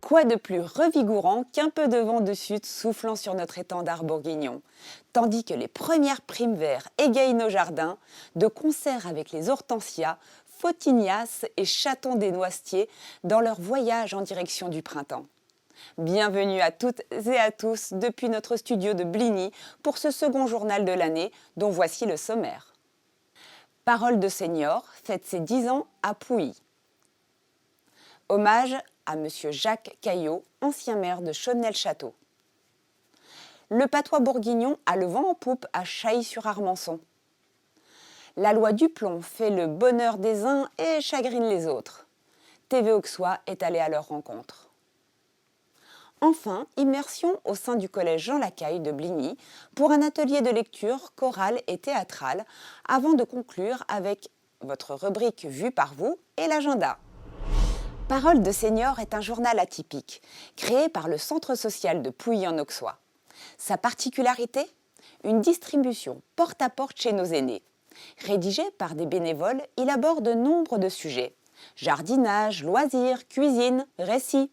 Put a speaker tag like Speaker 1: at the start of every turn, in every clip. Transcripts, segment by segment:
Speaker 1: Quoi de plus revigorant qu'un peu de vent de sud soufflant sur notre étendard bourguignon, tandis que les premières primes verts égayent nos jardins, de concert avec les hortensias, photinias et chatons des noisetiers dans leur voyage en direction du printemps. Bienvenue à toutes et à tous depuis notre studio de Bligny pour ce second journal de l'année dont voici le sommaire. Parole de Senior fête ses 10 ans à Pouilly. Hommage à M. Jacques Caillot, ancien maire de Chaudnay-le-Château. Le patois bourguignon a le vent en poupe à Chailly-sur-Armançon. La loi du plomb fait le bonheur des uns et chagrine les autres. TV Auxois est allé à leur rencontre. Enfin, immersion au sein du collège Jean Lacaille de Bligny pour un atelier de lecture chorale et théâtrale avant de conclure avec votre rubrique vue par vous et l'agenda. Parole de Senior est un journal atypique, créé par le Centre social de Pouilly en Auxois. Sa particularité ? Une distribution porte-à-porte chez nos aînés. Rédigé par des bénévoles, il aborde nombre de sujets. Jardinage, loisirs, cuisine, récits.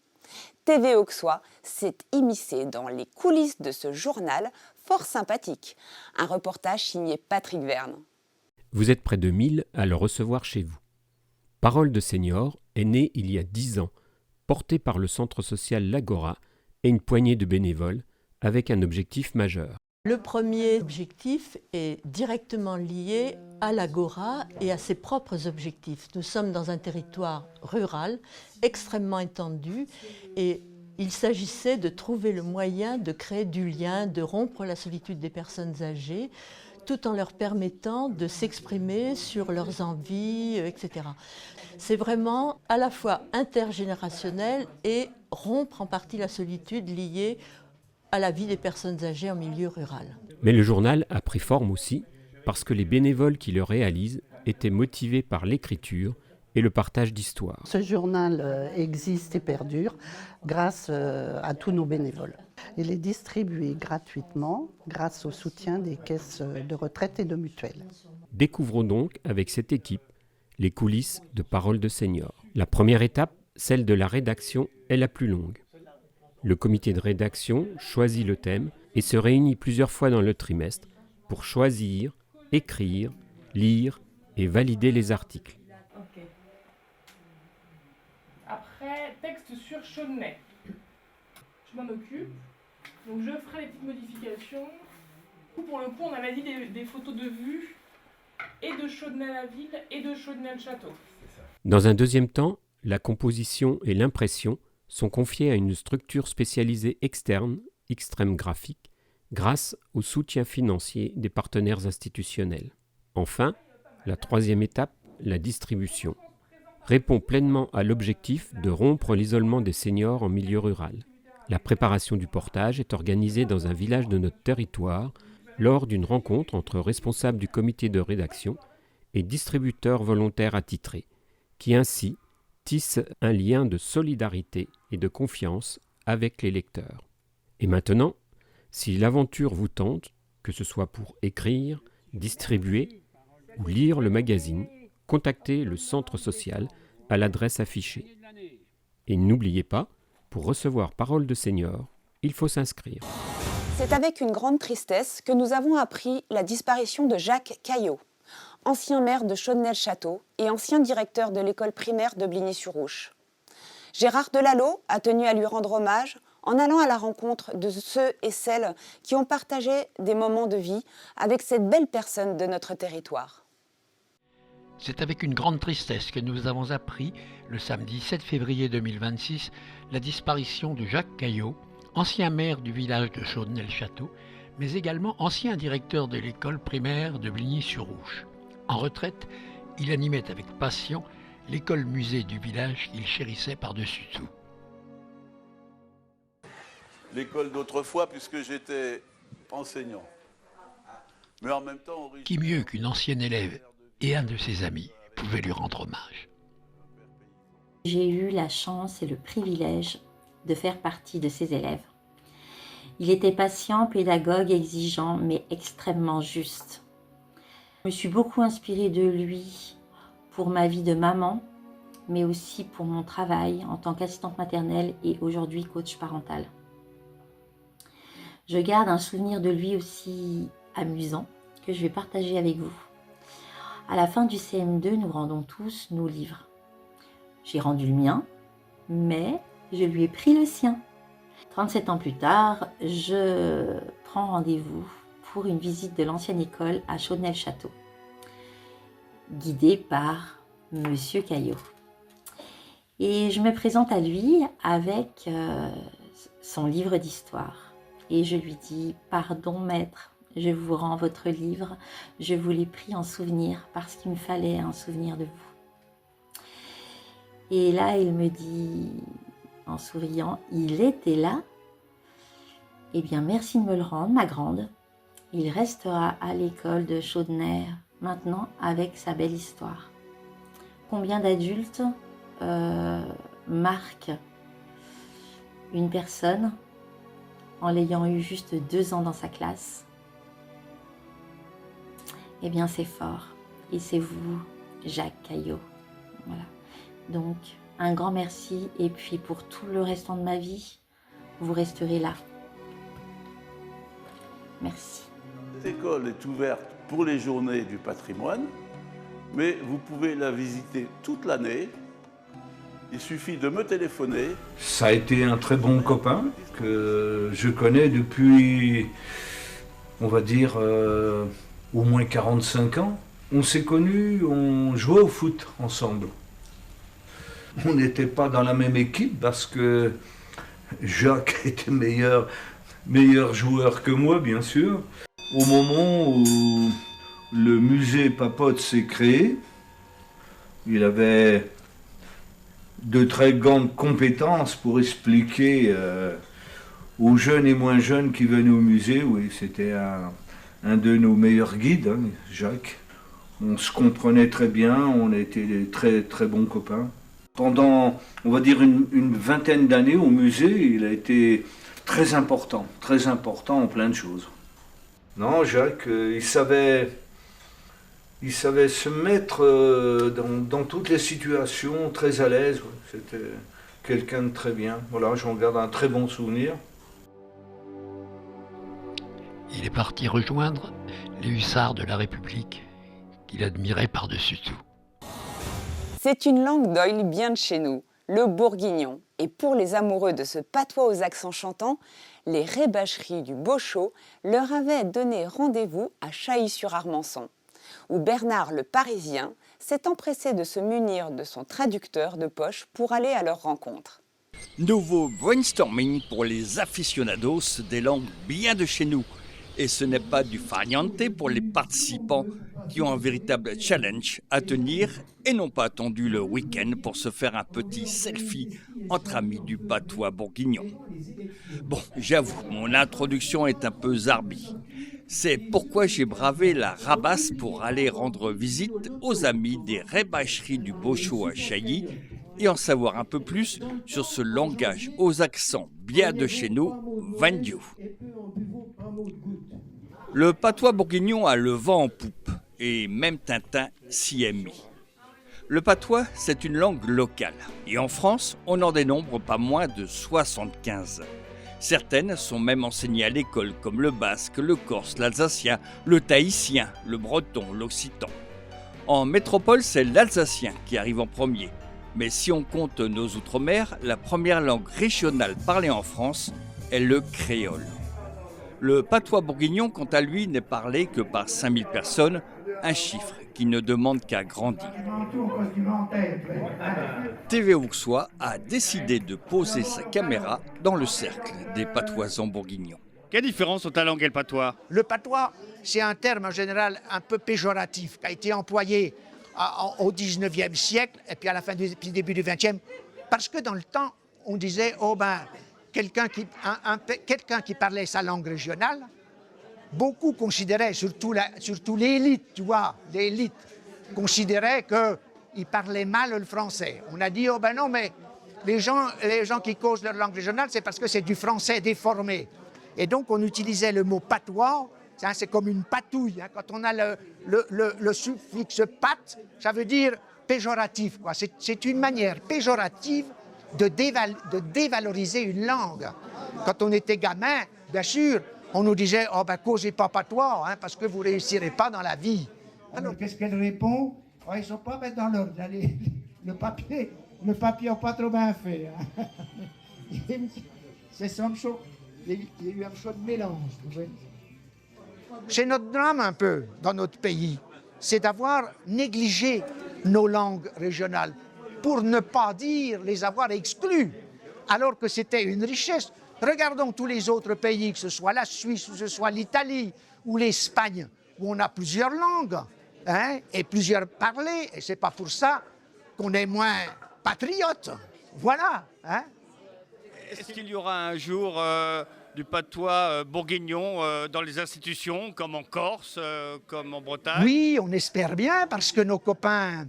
Speaker 1: TV Auxois s'est immiscé dans les coulisses de ce journal fort sympathique. Un reportage signé Patrick Verne.
Speaker 2: Vous êtes près de 1000 à le recevoir chez vous. Parole de Senior est né il y a 10 ans, porté par le centre social L'Agora et une poignée de bénévoles, avec un objectif majeur.
Speaker 3: Le premier objectif est directement lié à l'Agora et à ses propres objectifs. Nous sommes dans un territoire rural extrêmement étendu et il s'agissait de trouver le moyen de créer du lien, de rompre la solitude des personnes âgées, tout en leur permettant de s'exprimer sur leurs envies, etc. C'est vraiment à la fois intergénérationnel et rompre en partie la solitude liée à la vie des personnes âgées en milieu rural.
Speaker 2: Mais le journal a pris forme aussi parce que les bénévoles qui le réalisent étaient motivés par l'écriture et le partage d'histoires.
Speaker 4: Ce journal existe et perdure grâce à tous nos bénévoles. Il est distribué gratuitement grâce au soutien des caisses de retraite et de mutuelles.
Speaker 2: Découvrons donc avec cette équipe les coulisses de Parole de Senior. La première étape, celle de la rédaction, est la plus longue. Le comité de rédaction choisit le thème et se réunit plusieurs fois dans le trimestre pour choisir, écrire, lire et valider les articles.
Speaker 5: Okay. Après, texte sur Chaudnay. Je m'en occupe. Donc je ferai les petites modifications. Pour le coup, on avait dit des photos de vue et de Chaudnay-la-Ville et de Chaudnay-le-Château.
Speaker 2: Dans un deuxième temps, la composition et l'impression sont confiées à une structure spécialisée externe, Extrême Graphique, grâce au soutien financier des partenaires institutionnels. Enfin, la troisième étape, la distribution, répond pleinement à l'objectif de rompre l'isolement des seniors en milieu rural. La préparation du portage est organisée dans un village de notre territoire lors d'une rencontre entre responsables du comité de rédaction et distributeurs volontaires attitrés, qui ainsi tissent un lien de solidarité et de confiance avec les lecteurs. Et maintenant, si l'aventure vous tente, que ce soit pour écrire, distribuer ou lire le magazine, contactez le centre social à l'adresse affichée. Et n'oubliez pas, pour recevoir Parole de Senior, il faut s'inscrire.
Speaker 1: C'est avec une grande tristesse que nous avons appris la disparition de Jacques Caillot, ancien maire de Chaudnay-le-Château et ancien directeur de l'école primaire de Bligny-sur-Ouche. Gérard Delalot a tenu à lui rendre hommage en allant à la rencontre de ceux et celles qui ont partagé des moments de vie avec cette belle personne de notre territoire.
Speaker 6: C'est avec une grande tristesse que nous avons appris, le samedi 7 février 2026, la disparition de Jacques Caillot, ancien maire du village de Chaudnay-le-Château, mais également ancien directeur de l'école primaire de Bligny-sur-Ouche. En retraite, il animait avec passion l'école-musée du village qu'il chérissait par-dessus tout.
Speaker 7: l'école d'autrefois puisque j'étais enseignant. Mais en même temps,
Speaker 6: Qui mieux qu'une ancienne élève et un de ses amis pouvait lui rendre hommage?
Speaker 8: J'ai eu la chance et le privilège de faire partie de ses élèves. Il était patient, pédagogue, exigeant, mais extrêmement juste. Je me suis beaucoup inspirée de lui pour ma vie de maman, mais aussi pour mon travail en tant qu'assistante maternelle et aujourd'hui coach parental. Je garde un souvenir de lui aussi amusant que je vais partager avec vous. À la fin du CM2, nous rendons tous nos livres. J'ai rendu le mien, mais je lui ai pris le sien. 37 ans plus tard, je prends rendez-vous pour une visite de l'ancienne école à Chaudnay-le-Château, guidée par Monsieur Caillot. Et je me présente à lui avec son livre d'histoire. Et je lui dis « Pardon maître, je vous rends votre livre, je vous l'ai pris en souvenir parce qu'il me fallait un souvenir de vous. » Et là, il me dit, en souriant, « Il était là ? Eh bien, merci de me le rendre, ma grande. Il restera à l'école de Chaudnay maintenant avec sa belle histoire. » Combien d'adultes marquent une personne en l'ayant eu juste 2 ans dans sa classe? Eh bien, c'est fort. Et c'est vous, Jacques Caillot. Voilà. Donc, un grand merci. Et puis, pour tout le restant de ma vie, vous resterez là. Merci.
Speaker 7: Cette école est ouverte pour les journées du patrimoine, mais vous pouvez la visiter toute l'année. Il suffit de me téléphoner.
Speaker 9: Ça a été un très bon copain que je connais depuis, on va dire, au moins 45 ans. On s'est connus, on jouait au foot ensemble. On n'était pas dans la même équipe parce que Jacques était meilleur joueur que moi, bien sûr. Au moment où le musée Papote s'est créé, il avait de très grandes compétences pour expliquer aux jeunes et moins jeunes qui venaient au musée. Oui, c'était un de nos meilleurs guides, hein, Jacques. On se comprenait très bien, on était des très très bons copains. Pendant, on va dire, une vingtaine d'années au musée, il a été très important en plein de choses. Non, Jacques, il savait se mettre dans toutes les situations, très à l'aise. C'était quelqu'un de très bien. Voilà, j'en garde un très bon souvenir.
Speaker 6: Il est parti rejoindre les hussards de la République, qu'il admirait par-dessus tout.
Speaker 1: C'est une langue d'oïl bien de chez nous, le bourguignon. Et pour les amoureux de ce patois aux accents chantants, les rébâcheries du Bochot leur avaient donné rendez-vous à Chailly-sur-Armançon, où Bernard le Parisien s'est empressé de se munir de son traducteur de poche pour aller à leur rencontre.
Speaker 10: Nouveau brainstorming pour les aficionados des langues bien de chez nous. Et ce n'est pas du farniente pour les participants qui ont un véritable challenge à tenir et n'ont pas attendu le week-end pour se faire un petit selfie entre amis du patois bourguignon. Bon, j'avoue, mon introduction est un peu zarbi. C'est pourquoi j'ai bravé la rabasse pour aller rendre visite aux amis des rébâcheries du Bochot à Chailly et en savoir un peu plus sur ce langage aux accents bien de chez nous, Vandiou. Le patois bourguignon a le vent en poupe et même Tintin s'y est mis. Le patois, c'est une langue locale et en France, on en dénombre pas moins de 75. Certaines sont même enseignées à l'école comme le basque, le corse, l'alsacien, le tahitien, le breton, l'occitan. En métropole, c'est l'alsacien qui arrive en premier. Mais si on compte nos outre-mer, la première langue régionale parlée en France est le créole. Le patois bourguignon, quant à lui, n'est parlé que par 5000 personnes, un chiffre qui ne demande qu'à grandir. TV Auxois a décidé de poser sa caméra dans le cercle des patoisans bourguignons.
Speaker 11: Quelle différence entre ta langue et le patois?
Speaker 12: Le patois, c'est un terme en général un peu péjoratif qui a été employé au 19e siècle et puis à la fin du début du 20e, parce que dans le temps, on disait « Oh ben, quelqu'un qui parlait sa langue régionale, beaucoup considéraient, surtout l'élite, tu vois, l'élite, considérait qu'il parlait mal le français. On a dit, oh ben non, mais les gens qui causent leur langue régionale, c'est parce que c'est du français déformé. Et donc, on utilisait le mot patois, c'est comme une patouille. Hein. Quand on a le suffixe pat, ça veut dire péjoratif, quoi. C'est une manière péjorative de dévaloriser une langue. Quand on était gamin, bien sûr, on nous disait « Oh ben, causez pas patois, hein, parce que vous réussirez pas dans la vie. »
Speaker 13: Alors, qu'est-ce qu'elle répond? Oh, ils ne sont pas mettre dans l'ordre. Le papier n'a pas trop bien fait. Hein. C'est son chaud. Il y a eu un chaud de mélange.
Speaker 12: C'est notre drame un peu dans notre pays, c'est d'avoir négligé nos langues régionales, pour ne pas dire les avoir exclues, alors que c'était une richesse. Regardons tous les autres pays, que ce soit la Suisse, que ce soit l'Italie ou l'Espagne, où on a plusieurs langues, hein, et plusieurs parlées, et c'est pas pour ça qu'on est moins patriote. Voilà. Hein.
Speaker 11: Est-ce qu'il y aura un jour du patois bourguignon dans les institutions, comme en Corse, comme en Bretagne?
Speaker 12: Oui, on espère bien, parce que nos copains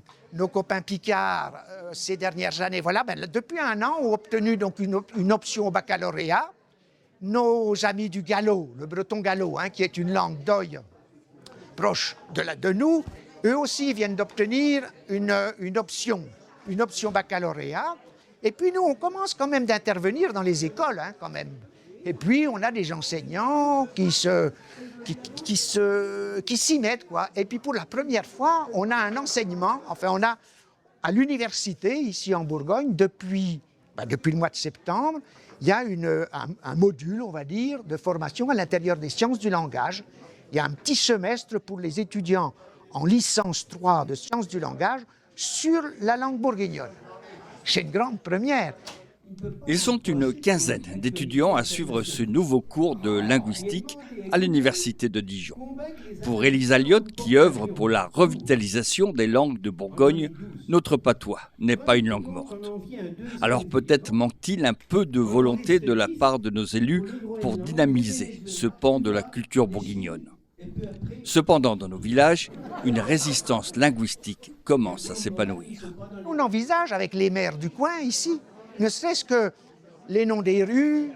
Speaker 12: picards, ces dernières années, voilà, depuis un an, ont obtenu donc une option au baccalauréat. Nos amis du gallo, le breton gallo, hein, qui est une langue d'oï proche de nous, eux aussi viennent d'obtenir une option baccalauréat. Et puis nous, on commence quand même d'intervenir dans les écoles, hein, quand même. Et puis, on a des enseignants qui s'y mettent, quoi. Et puis, pour la première fois, on a un enseignement, enfin, on a à l'université, ici en Bourgogne, depuis le mois de septembre, il y a un module, on va dire, de formation à l'intérieur des sciences du langage. Il y a un petit semestre pour les étudiants en licence 3 de sciences du langage sur la langue bourguignonne. C'est une grande première.
Speaker 10: Ils sont une quinzaine d'étudiants à suivre ce nouveau cours de linguistique à l'université de Dijon. Pour Élisa Lyotte, qui œuvre pour la revitalisation des langues de Bourgogne, notre patois n'est pas une langue morte. Alors peut-être manque-t-il un peu de volonté de la part de nos élus pour dynamiser ce pan de la culture bourguignonne. Cependant, dans nos villages, une résistance linguistique commence à s'épanouir.
Speaker 12: On envisage avec les maires du coin ici, ne serait-ce que les noms des rues,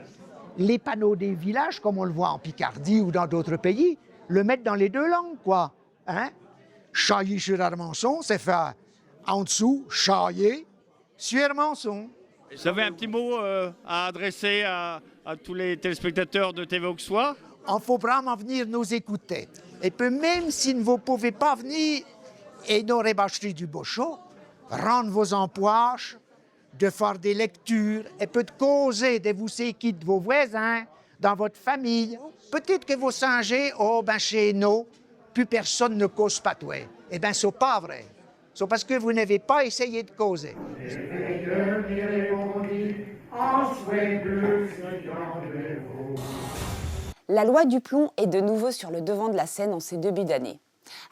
Speaker 12: les panneaux des villages, comme on le voit en Picardie ou dans d'autres pays, le mettre dans les deux langues, quoi. Hein? Chailly-sur-Armançon, c'est fait en dessous, Chaillé, sur Armançon.
Speaker 11: Vous avez un petit mot à adresser à tous les téléspectateurs de TV Auxois?
Speaker 12: Il faut vraiment venir nous écouter. Et puis même si vous ne pouvez pas venir et nos rébâcheries du Bochot, rendre vos empoches, de faire des lectures et peut causer de vous séquer de vos voisins, dans votre famille. Peut-être que vous songez, oh ben chez nous, plus personne ne cause pas toi. Eh bien, c'est pas vrai. C'est parce que vous n'avez pas essayé de causer.
Speaker 1: La loi du plomb est de nouveau sur le devant de la scène en ces débuts d'année.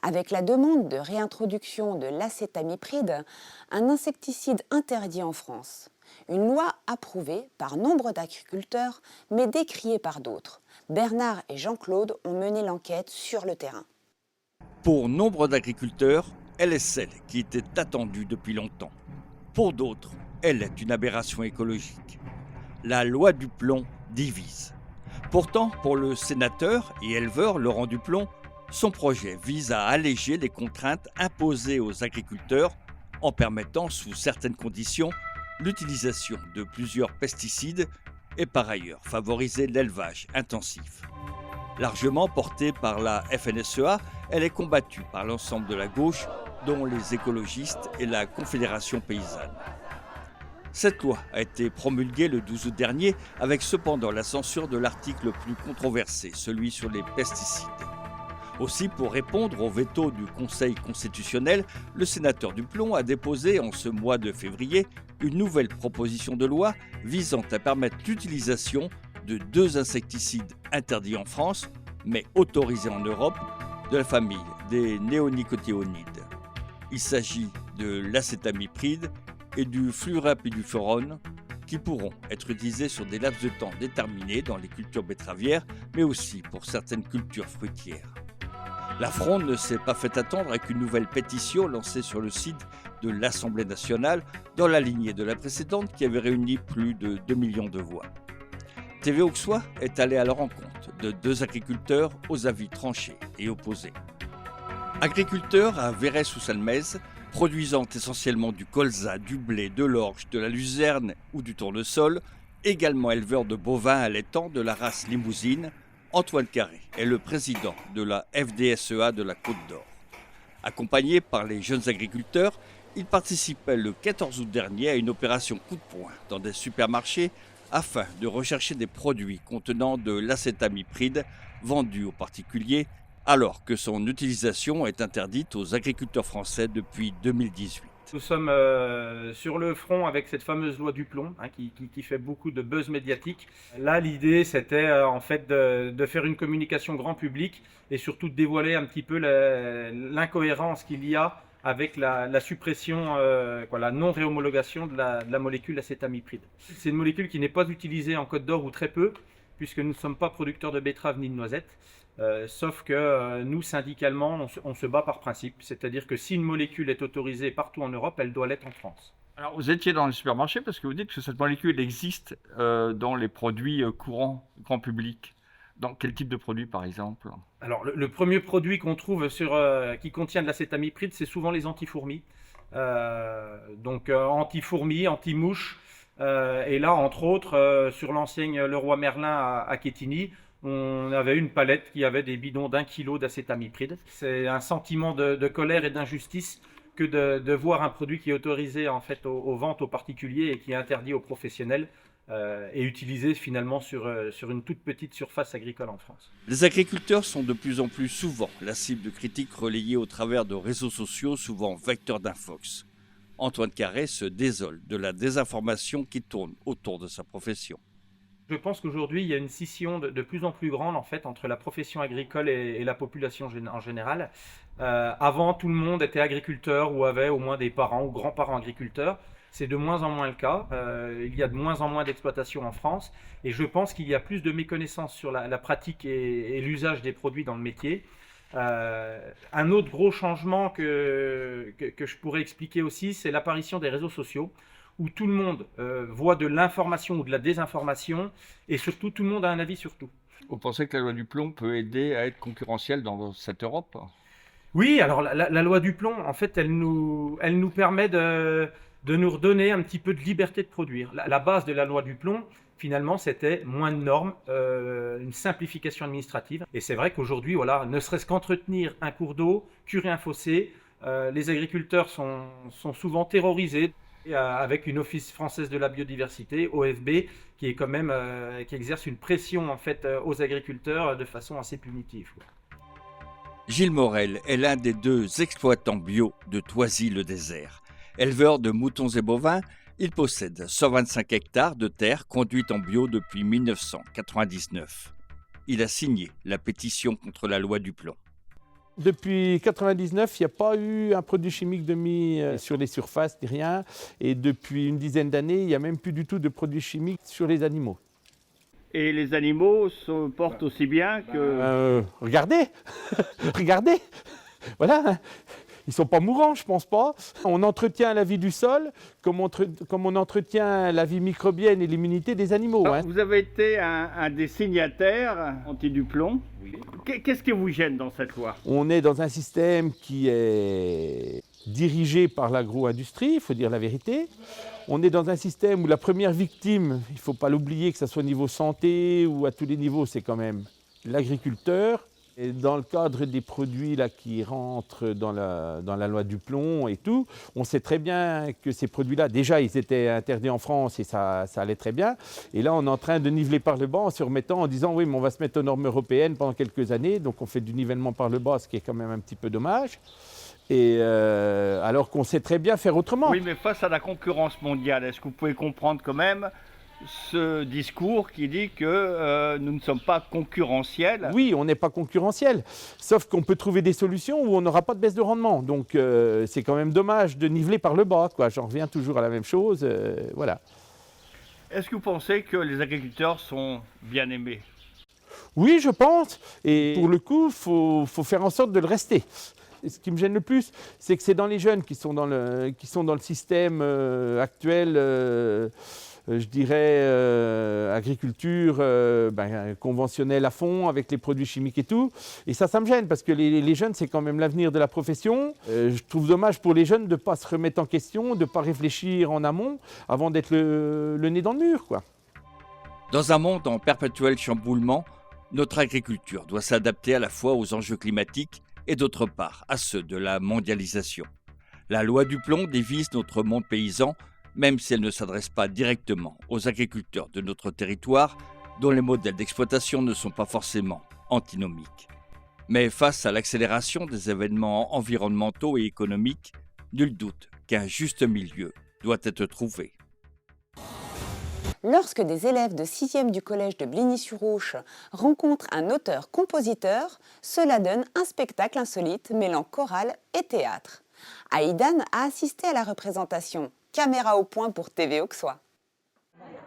Speaker 1: Avec la demande de réintroduction de l'acétamipride, un insecticide interdit en France. Une loi approuvée par nombre d'agriculteurs, mais décriée par d'autres. Bernard et Jean-Claude ont mené l'enquête sur le terrain.
Speaker 10: Pour nombre d'agriculteurs, elle est celle qui était attendue depuis longtemps. Pour d'autres, elle est une aberration écologique. La loi du plomb divise. Pourtant, pour le sénateur et éleveur Laurent Duplon, son projet vise à alléger les contraintes imposées aux agriculteurs en permettant, sous certaines conditions, l'utilisation de plusieurs pesticides et par ailleurs favoriser l'élevage intensif. Largement portée par la FNSEA, elle est combattue par l'ensemble de la gauche, dont les écologistes et la Confédération paysanne. Cette loi a été promulguée le 12 août dernier, avec cependant la censure de l'article le plus controversé, celui sur les pesticides. Aussi, pour répondre au veto du Conseil constitutionnel, le sénateur Duplon a déposé en ce mois de février une nouvelle proposition de loi visant à permettre l'utilisation de 2 insecticides interdits en France, mais autorisés en Europe, de la famille des néonicotinoïdes. Il s'agit de l'acétamipride et du fluorapiduférone, qui pourront être utilisés sur des laps de temps déterminés dans les cultures betteravières, mais aussi pour certaines cultures fruitières. La fronde ne s'est pas fait attendre avec une nouvelle pétition lancée sur le site de l'Assemblée nationale dans la lignée de la précédente qui avait réuni plus de 2 millions de voix. TV Auxois est allé à la rencontre de 2 agriculteurs aux avis tranchés et opposés. Agriculteurs à Verrey-sous-Salmez, produisant essentiellement du colza, du blé, de l'orge, de la luzerne ou du tournesol, également éleveurs de bovins allaitants de la race limousine, Antoine Carré est le président de la FDSEA de la Côte d'Or. Accompagné par les jeunes agriculteurs, il participait le 14 août dernier à une opération coup de poing dans des supermarchés afin de rechercher des produits contenant de l'acétamipride vendus aux particuliers, alors que son utilisation est interdite aux agriculteurs français depuis 2018.
Speaker 14: Nous sommes sur le front avec cette fameuse loi du plomb qui fait beaucoup de buzz médiatique. Là, l'idée, c'était en fait de faire une communication grand public et surtout de dévoiler un petit peu l'incohérence qu'il y a avec la suppression, la non-réhomologation de la molécule acétamipride. C'est une molécule qui n'est pas utilisée en Côte d'Or ou très peu, puisque nous ne sommes pas producteurs de betteraves ni de noisettes. Sauf que nous, syndicalement, on se bat par principe. C'est-à-dire que si une molécule est autorisée partout en Europe, elle doit l'être en France.
Speaker 11: Alors, vous étiez dans les supermarchés parce que vous dites que cette molécule existe dans les produits courants, grand public. Dans quel type de produit, par exemple?
Speaker 14: Alors, le premier produit qu'on trouve qui contient de l'acétamipride, c'est souvent les anti-fourmis. Anti-fourmis, anti-mouches. Et là, entre autres, sur l'enseigne Leroy Merlin à Quetigny, on avait une palette qui avait des bidons d'1 kilo d'acétamipride. C'est un sentiment de colère et d'injustice que de voir un produit qui est autorisé en fait aux ventes aux particuliers et qui est interdit aux professionnels et utilisé finalement sur une toute petite surface agricole en France.
Speaker 10: Les agriculteurs sont de plus en plus souvent la cible de critiques relayées au travers de réseaux sociaux, souvent vecteurs d'infox. Antoine Carré se désole de la désinformation qui tourne autour de sa profession.
Speaker 14: Je pense qu'aujourd'hui, il y a une scission de plus en plus grande en fait, entre la profession agricole et la population en général. Avant, tout le monde était agriculteur ou avait au moins des parents ou grands-parents agriculteurs. C'est de moins en moins le cas. Il y a de moins en moins d'exploitations en France. Et je pense qu'il y a plus de méconnaissance sur la pratique et l'usage des produits dans le métier. Un autre gros changement que je pourrais expliquer aussi, c'est l'apparition des réseaux sociaux, où tout le monde voit de l'information ou de la désinformation, et surtout tout le monde a un avis sur tout.
Speaker 11: Vous pensez que la loi du plomb peut aider à être concurrentielle dans cette Europe?
Speaker 14: Oui, alors la loi du plomb, en fait, elle nous permet de nous redonner un petit peu de liberté de produire. La base de la loi du plomb, finalement, c'était moins de normes, une simplification administrative. Et c'est vrai qu'aujourd'hui, voilà, ne serait-ce qu'entretenir un cours d'eau, curer un fossé, les agriculteurs sont souvent terrorisés. Avec une Office française de la biodiversité, OFB, qui est quand même qui exerce une pression en fait aux agriculteurs de façon assez punitive.
Speaker 10: Gilles Morel est l'un des 2 exploitants bio de Thoisy-le-Désert. Éleveur de moutons et bovins, il possède 125 hectares de terre conduite en bio depuis 1999. Il a signé la pétition contre la loi du plomb.
Speaker 15: Depuis 1999, il n'y a pas eu un produit chimique de mis sur les surfaces, ni rien. Et depuis une dizaine d'années, il n'y a même plus du tout de produits chimiques sur les animaux.
Speaker 11: Et les animaux se portent aussi bien que...
Speaker 15: Regardez regardez. Voilà. Ils ne sont pas mourants, je ne pense pas. On entretient la vie du sol comme on entretient la vie microbienne et l'immunité des animaux.
Speaker 11: Alors, vous avez été un des signataires anti-du-plomb. Oui. Qu'est-ce qui vous gêne dans cette loi?
Speaker 15: On est dans un système qui est dirigé par l'agro-industrie, il faut dire la vérité. On est dans un système où la première victime, il ne faut pas l'oublier, que ce soit au niveau santé ou à tous les niveaux, c'est quand même l'agriculteur. Et dans le cadre des produits là, qui rentrent dans la loi du plomb et tout, on sait très bien que ces produits-là, déjà, ils étaient interdits en France et ça allait très bien. Et là, on est en train de niveler par le bas en se remettant, en disant oui, mais on va se mettre aux normes européennes pendant quelques années. Donc, on fait du nivellement par le bas, ce qui est quand même un petit peu dommage. Et alors qu'on sait très bien faire autrement.
Speaker 11: Oui, mais face à la concurrence mondiale, est-ce que vous pouvez comprendre quand même ce discours qui dit que nous ne sommes pas concurrentiels?
Speaker 15: Oui, on n'est pas concurrentiel, sauf qu'on peut trouver des solutions où on n'aura pas de baisse de rendement. Donc c'est quand même dommage de niveler par le bas, quoi. J'en reviens toujours à la même chose, voilà.
Speaker 11: Est-ce que vous pensez que les agriculteurs sont bien aimés?
Speaker 15: Oui, je pense. Et pour le coup, il faut faire en sorte de le rester. Et ce qui me gêne le plus, c'est que c'est dans les jeunes qui sont dans le système actuel, je dirais, agriculture conventionnelle à fond, avec les produits chimiques et tout. Et ça me gêne, parce que les jeunes, c'est quand même l'avenir de la profession. Je trouve dommage pour les jeunes de ne pas se remettre en question, de ne pas réfléchir en amont, avant d'être le nez dans le mur, quoi.
Speaker 10: Dans un monde en perpétuel chamboulement, notre agriculture doit s'adapter à la fois aux enjeux climatiques et d'autre part à ceux de la mondialisation. La loi du plomb divise notre monde paysan, même si elle ne s'adresse pas directement aux agriculteurs de notre territoire, dont les modèles d'exploitation ne sont pas forcément antinomiques. Mais face à l'accélération des événements environnementaux et économiques, nul doute qu'un juste milieu doit être trouvé.
Speaker 1: Lorsque des élèves de 6e du collège de Bligny-sur-Ouche rencontrent un auteur-compositeur, cela donne un spectacle insolite mêlant chorale et théâtre. Aïdan a assisté à la représentation. Caméra au point pour TV Auxois.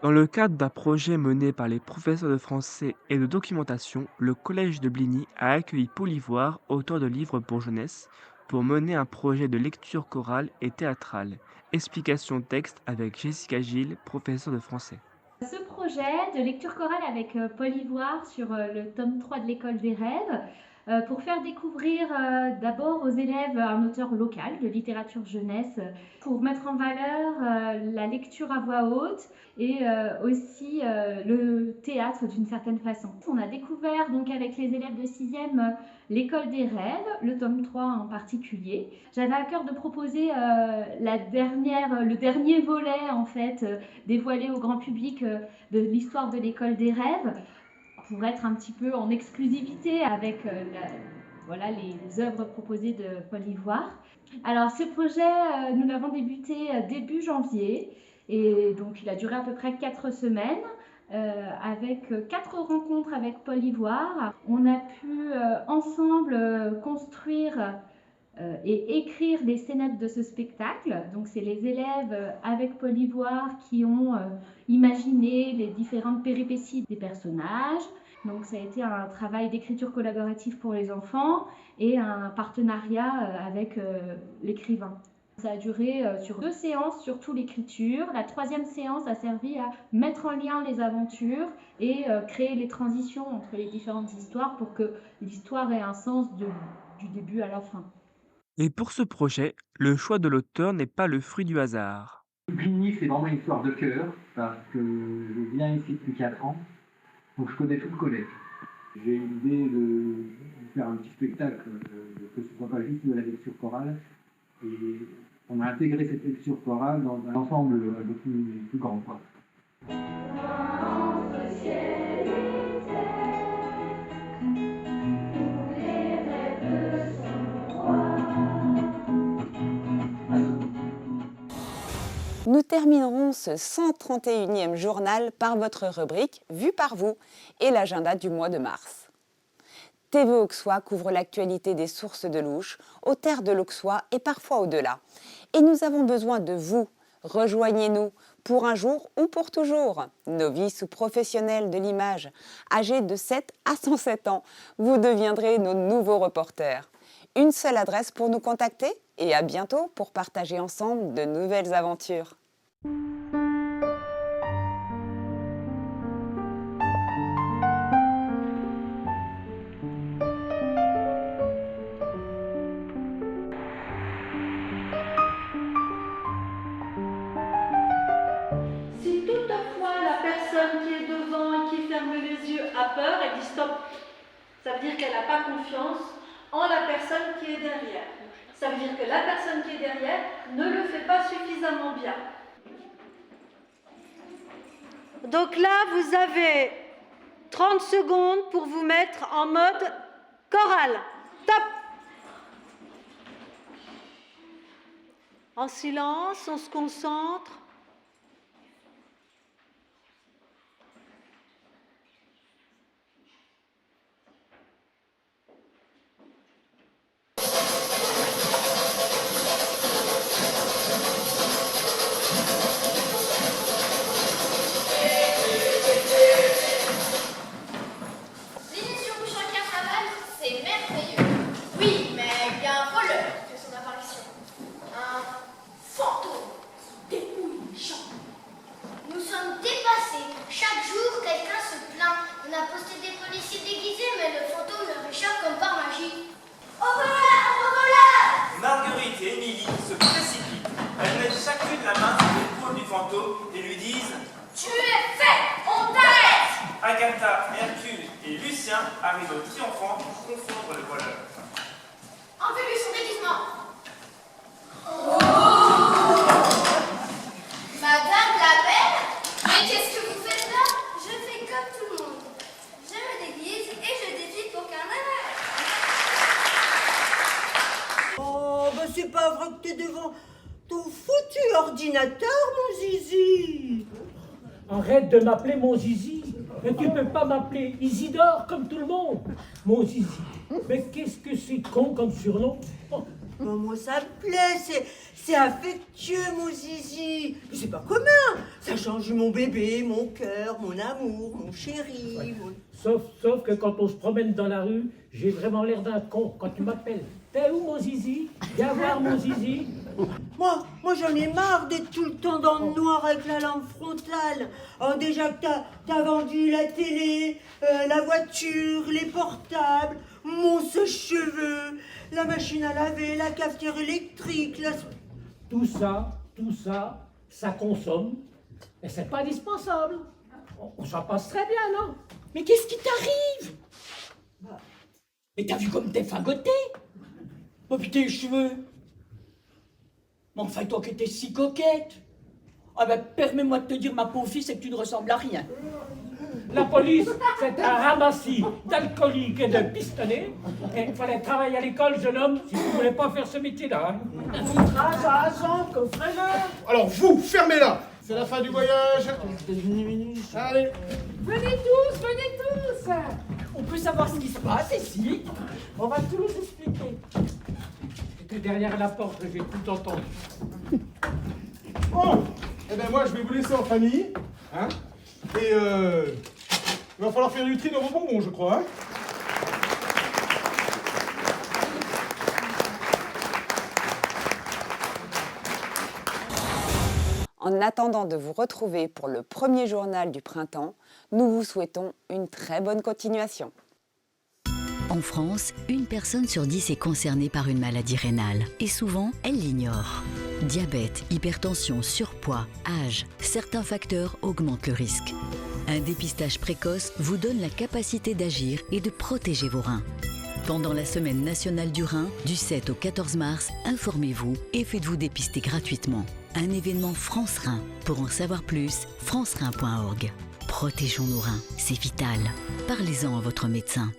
Speaker 16: Dans le cadre d'un projet mené par les professeurs de français et de documentation, le collège de Bligny a accueilli Paul Ivoire, auteur de livres pour jeunesse, pour mener un projet de lecture chorale et théâtrale. Explication texte avec Jessica Gilles, professeure de français.
Speaker 17: Ce projet de lecture chorale avec Paul Ivoire sur le tome 3 de l'École des rêves, pour faire découvrir d'abord aux élèves un auteur local de littérature jeunesse, pour mettre en valeur la lecture à voix haute et aussi le théâtre d'une certaine façon. On a découvert donc avec les élèves de 6e l'École des rêves, le tome 3 en particulier. J'avais à cœur de proposer le dernier volet en fait, dévoilé au grand public de l'histoire de l'École des rêves, pour être un petit peu en exclusivité avec les œuvres proposées de Paul Ivoire. Alors ce projet, nous l'avons débuté début janvier et donc il a duré à peu près 4 semaines avec 4 rencontres avec Paul Ivoire. On a pu ensemble construire et écrire les scénettes de ce spectacle. Donc c'est les élèves avec Paul Ivoire qui ont imaginé les différentes péripéties des personnages. Donc ça a été un travail d'écriture collaborative pour les enfants et un partenariat avec l'écrivain. Ça a duré sur 2 séances, surtout l'écriture. La 3e séance a servi à mettre en lien les aventures et créer les transitions entre les différentes histoires pour que l'histoire ait un sens du début à la fin.
Speaker 16: Et pour ce projet, le choix de l'auteur n'est pas le fruit du hasard.
Speaker 18: Bligny, c'est vraiment une histoire de cœur, parce que je viens ici depuis 4 ans, donc je connais tout le collège. J'ai eu l'idée de faire un petit spectacle, que ce ne soit pas juste de la lecture chorale, et on a intégré cette lecture chorale dans un ensemble un peu plus grand, quoi.
Speaker 1: Nous terminerons ce 131e journal par votre rubrique « Vue par vous » et l'agenda du mois de mars. TV Auxois couvre l'actualité des sources de l'Ouche, aux terres de l'Auxois et parfois au-delà. Et nous avons besoin de vous. Rejoignez-nous pour un jour ou pour toujours. Novices ou professionnels de l'image, âgés de 7 à 107 ans, vous deviendrez nos nouveaux reporters. Une seule adresse pour nous contacter et à bientôt pour partager ensemble de nouvelles aventures.
Speaker 19: Si toutefois la personne qui est devant et qui ferme les yeux a peur, elle dit stop. Ça veut dire qu'elle n'a pas confiance en la personne qui est derrière. Ça veut dire que la personne qui est derrière ne le fait pas suffisamment bien. Donc là, vous avez 30 secondes pour vous mettre en mode chorale. Top! En silence, on se concentre.
Speaker 20: merveilleux. Oui, mais il y a un voleur qui fait son apparition. Un fantôme qui dépouille les gens.
Speaker 21: Nous sommes dépassés. Chaque jour, quelqu'un se plaint. On a posté des policiers déguisés, mais le fantôme leur échappe comme par magie. Au voleur! Au voleur!
Speaker 22: Marguerite et Émilie se précipitent. Elles mettent chacune la main sur l'épaule du fantôme et lui disent «
Speaker 21: Tu es fait! On t'arrête !»
Speaker 22: Agatha, Hercule et Lucien arrivent au triomphant pour confondre le voleur.
Speaker 21: Enlevez-lui son déguisement. Madame la belle, mais qu'est-ce que vous faites là? Je fais comme tout le monde. Je me déguise et je défile pour carnaval.
Speaker 23: Oh, bah c'est pas vrai que t'es devant ton foutu ordinateur, mon zizi.
Speaker 24: Arrête de m'appeler mon zizi. Et tu peux pas m'appeler Isidore comme tout le monde. Mon zizi. Mais qu'est-ce que c'est con comme surnom?
Speaker 23: Oh, moi ça me plaît, c'est affectueux, mon zizi. C'est pas commun. Ça change mon bébé, mon cœur, mon amour, mon chéri.
Speaker 24: Ouais. Sauf que quand on se promène dans la rue, j'ai vraiment l'air d'un con quand tu m'appelles. T'es où mon zizi? Viens voir mon zizi.
Speaker 23: Moi j'en ai marre d'être tout le temps dans le noir avec la lampe frontale. Oh, déjà que t'as vendu la télé, la voiture, les portables, mon sèche-cheveux, la machine à laver, la cafetière électrique,
Speaker 24: Tout ça, ça consomme. Et c'est pas indispensable. On s'en passe très bien, non?
Speaker 23: Mais qu'est-ce qui t'arrive?
Speaker 24: Mais t'as vu comme t'es fagoté?
Speaker 23: Oh putain, les cheveux. Mais enfin, toi qui étais si coquette. Ah ben, permets-moi de te dire, ma pauvre fille, c'est que tu ne ressembles à rien.
Speaker 24: La police, c'est un ramassis d'alcooliques et de pistonnés. Et il fallait travailler à l'école, jeune homme, si vous ne voulez pas faire ce métier-là.
Speaker 25: Alors vous, fermez-la. C'est la fin du voyage. Allez.
Speaker 24: Venez tous.
Speaker 23: On peut savoir ce qui se passe ici.
Speaker 24: On va tout vous expliquer. C'était derrière la porte, j'ai tout entendu.
Speaker 25: Bon, eh ben moi je vais vous laisser en famille. Hein, et il va falloir faire du tri dans vos bonbons, je crois. Hein.
Speaker 1: En attendant de vous retrouver pour le premier journal du printemps, nous vous souhaitons une très bonne continuation.
Speaker 26: En France, une personne sur 10 est concernée par une maladie rénale et souvent, elle l'ignore. Diabète, hypertension, surpoids, âge, certains facteurs augmentent le risque. Un dépistage précoce vous donne la capacité d'agir et de protéger vos reins. Pendant la Semaine nationale du rein, du 7 au 14 mars, informez-vous et faites-vous dépister gratuitement. Un événement France Rein. Pour en savoir plus, francerein.org. Protégeons nos reins, c'est vital. Parlez-en à votre médecin.